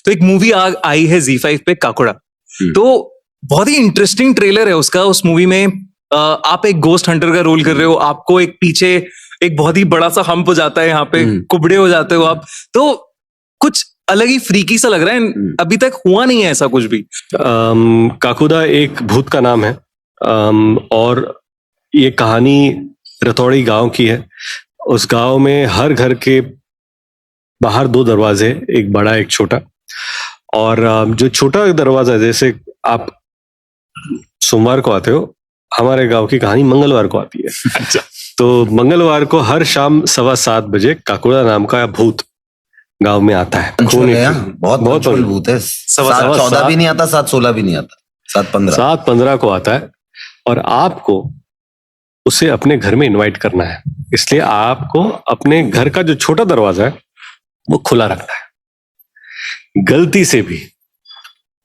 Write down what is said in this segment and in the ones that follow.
तो एक मूवी आई है Z5 पे, काकोड़ा। तो बहुत ही इंटरेस्टिंग ट्रेलर है उसका। उस मूवी में आप एक गोस्ट हंटर का रोल कर रहे हो, आपको एक पीछे एक बहुत ही बड़ा सा हम्प हो जाता है, यहाँ पे कुबड़े हो जाते हो आप, तो कुछ अलग ही फ्रीकी सा लग रहा है। अभी तक हुआ नहीं है ऐसा कुछ भी। काकुदा एक भूत का नाम है, और ये कहानी रतौड़ी गांव की है। उस गांव में हर घर के बाहर 2 दरवाजे, एक बड़ा एक छोटा। और जो छोटा दरवाजा, जैसे आप सोमवार को आते हो, हमारे गांव की कहानी मंगलवार को आती है। अच्छा। तो मंगलवार को हर शाम 7:15 बजे काकुड़ा नाम का भूत गांव में आता है। बहुत भूत है। 7:14 भी नहीं आता, 7:16 भी नहीं आता, 7:15 को आता है। और आपको उसे अपने घर में इनवाइट करना है, इसलिए आपको अपने घर का जो छोटा दरवाजा है वो खुला रखना है। गलती से भी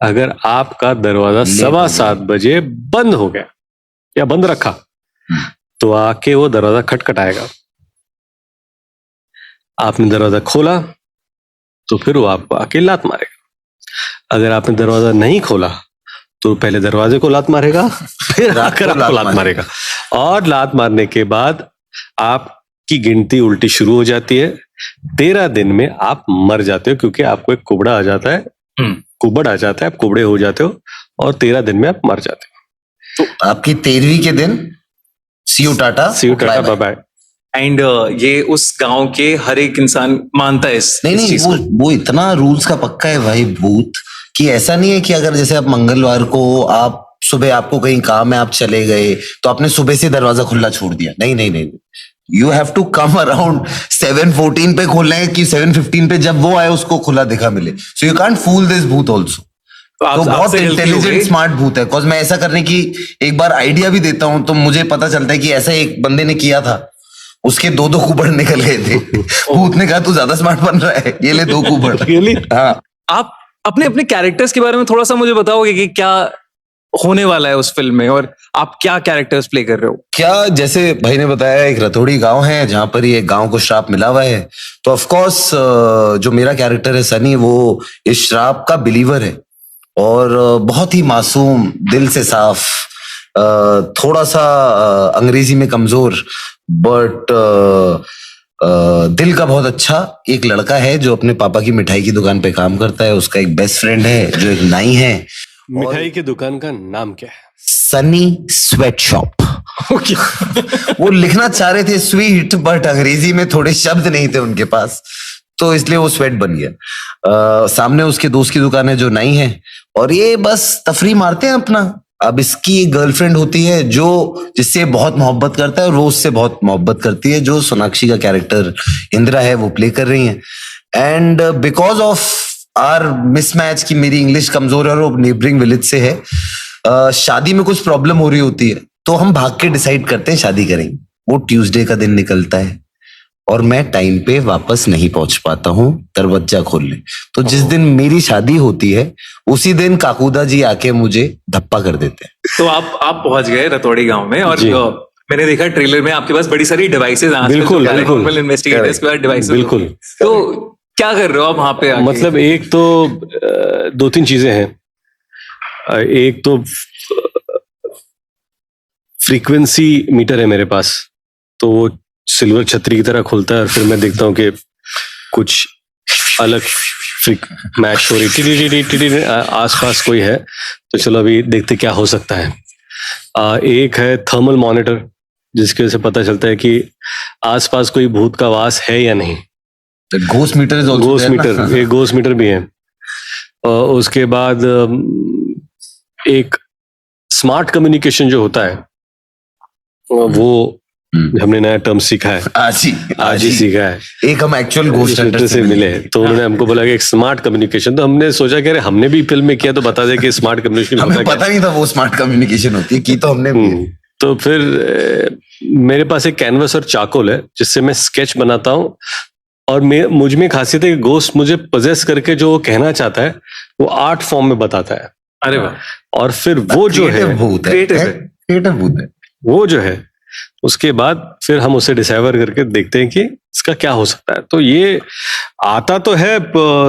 अगर आपका दरवाजा 7:15 बजे बंद हो गया या बंद रखा, तो आके वो दरवाजा खटखटाएगा। आपने दरवाजा खोला तो फिर वो आपको आके लात मारेगा। अगर आपने दरवाजा नहीं खोला तो पहले दरवाजे को लात मारेगा, फिर आकर आपको लात मारेगा। और लात मारने के बाद आपकी गिनती उल्टी शुरू हो जाती है। 13 दिन में आप मर जाते हो, क्योंकि आपको एक कुबड़ा आ जाता है, कुबड़ आ जाता है, आप कुबड़े हो जाते हो, और 13 दिन में आप मर जाते हो। तो आपकी 13वीं के दिन see you tata bye bye. And ये उस गांव के हर एक इंसान मानता है इस चीज को। वो इतना रूल्स का पक्का है भाई भूत, कि ऐसा नहीं है कि अगर जैसे आप मंगलवार को आप सुबह आपको कहीं काम है, आप चले गए तो आपने सुबह से दरवाजा खुला छोड़ दिया। नहीं, you have to come around 7:14 पे खोलना है, कि 7:15 पे जब वो आए उसको खुला दिखा मिले। So you can't fool this भूत ऑल्सो। तो बहुत इंटेलिजेंट स्मार्ट भूत है। कॉज मैं ऐसा करने की एक बार आइडिया भी देता हूं, तो मुझे पता चलता है कि ऐसा एक बंदे ने किया था, उसके 2 कुबड़ निकल गए थे। भूत ने कहा तू ज्यादा स्मार्ट बन रहा है, ये ले 2 कुबड़। हाँ। आप अपने कैरेक्टर्स के बारे में थोड़ा सा मुझे बताओगे कि क्या होने वाला है उस फिल्म में, और आप क्या कैरेक्टर्स प्ले कर रहे हो? क्या, जैसे भाई ने बताया, एक रतौड़ी गांव है जहां पर ये गांव को श्राप मिला हुआ है। तो ऑफ कोर्स जो मेरा कैरेक्टर है सनी, वो इस श्राप का बिलीवर है, और बहुत ही मासूम, दिल से साफ, थोड़ा सा अंग्रेजी में कमजोर, बट दिल का बहुत अच्छा एक लड़का है जो अपने पापा की मिठाई की दुकान पे काम करता है। उसका एक बेस्ट फ्रेंड है जो एक नाई है। मिठाई की दुकान का नाम क्या है? Sunny sweat shop. वो लिखना चाह रहे थे स्वीट, बट अंग्रेजी में थोड़े शब्द नहीं थे उनके पास, तो इसलिए वो स्वेट बन गया। सामने उसके दोस्त की दुकान है जो नाई है, और ये बस तफरी मारते हैं अपना। अब इसकी एक गर्लफ्रेंड होती है जो जिससे बहुत मोहब्बत करता है, और वो उससे बहुत मोहब्बत करती है, जो सोनाक्षी का कैरेक्टर इंदिरा है वो प्ले कर रही है। And because of our mismatch, की मेरी इंग्लिश कमजोर है और वो नेबरिंग विलेज से है, शादी में कुछ प्रॉब्लम हो रही होती है, तो हम भाग के डिसाइड करते हैं शादी करेंगे। वो ट्यूसडे का दिन निकलता है और मैं टाइम पे वापस नहीं पहुंच पाता हूँ दरवाजा खोलने। तो जिस दिन मेरी शादी होती है उसी दिन काकुदा जी आके मुझे धप्पा कर देते हैं। तो आप पहुंच गए रतौड़ी गांव में, और मैंने देखा ट्रेलर में आपके पास बड़ी सारी डिवाइसेज। बिल्कुल इन्वेस्टिगेटर्स के पास डिवाइसेज। बिल्कुल। तो क्या कर रहे हो आप वहां पे? मतलब एक तो 2-3 चीजें हैं। एक तो फ्रीक्वेंसी मीटर है मेरे पास, तो वो सिल्वर छतरी की तरह खुलता है, और फिर मैं देखता हूँ कि कुछ अलग मैच हो रही, आसपास कोई है, तो चलो अभी देखते क्या हो सकता है। एक है थर्मल मॉनिटर, जिसकी वजह से पता चलता है कि आसपास कोई भूत का वास है या नहीं। घोस्ट मीटर एक घोस्ट मीटर भी है। उसके बाद एक स्मार्ट कम्युनिकेशन जो होता है, वो हमने नया टर्म सीखा है, आज ही सीखा है। एक हम एक्चुअल घोस्ट हंटर से मिले, तो उन्होंने हमको बोला कि एक स्मार्ट कम्युनिकेशन। तो हमने सोचा कि अरे हमने भी फिल्म में किया, तो बता दे कि स्मार्ट कम्युनिकेशन हमें पता नहीं था वो स्मार्ट कम्युनिकेशन होती है, की तो हमने भी। तो फिर मेरे पास एक कैनवस और चाकोल है, जिससे मैं स्केच बनाता हूँ, और मुझ में खासियत है कि गोस्ट मुझे पजेस करके जो कहना चाहता है वो आर्ट फॉर्म में बताता है। अरे वाह। और फिर वो जो है क्रिएटिव भूत है, वो जो है उसके बाद फिर हम उसे डिसाइवर करके देखते हैं कि इसका क्या हो सकता है। तो ये आता तो है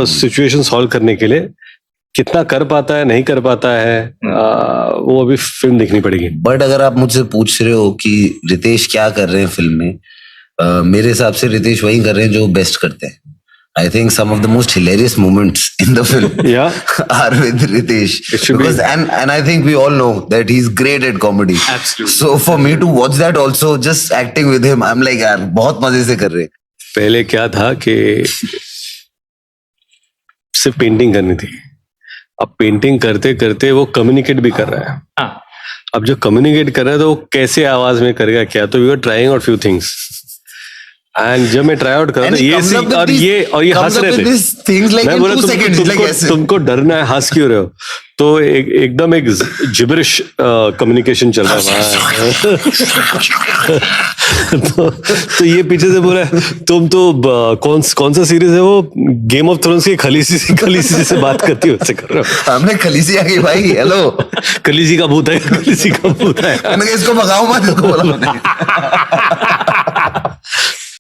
सिचुएशन सॉल्व करने के लिए, कितना कर पाता है नहीं कर पाता है वो अभी फिल्म देखनी पड़ेगी। बट अगर आप मुझसे पूछ रहे हो कि रितेश क्या कर रहे हैं फिल्म में, मेरे हिसाब से रितेश वही कर रहे हैं जो बेस्ट करते हैं। I think some of the most hilarious moments in the film are with Ritesh. Because, and I think we all know that he's great at comedy. Absolutely. So for me to watch that also, just acting with him, I'm like, यार बहुत मजे से कर रहे हैं। पहले क्या था कि सिर्फ पेंटिंग करनी थी, अब पेंटिंग करते करते वो कम्युनिकेट भी कर रहा है। हाँ. अब जो कम्युनिकेट कर रहा है तो वो कैसे आवाज में करेगा क्या, तो we are trying out few things and जब मैं ट्राई आउट कर रहा था ये हंस रहे थे, मैं बोला तुमको डरना है, हंस क्यों रहे हो, तो एकदम एक जिबरिश कम्युनिकेशन चल रहा है तो ये पीछे से बोला तुम तो कौन सा सीरीज है वो, गेम ऑफ थ्रोन्स की खलीसी से बात करती हो, उससे कर रहा हूँ। हमने खलीसी आ गई भाई, हेलो खलीसी का भूत है, खलीसी का भूत है, इसको भगाओ मत, इसको बोला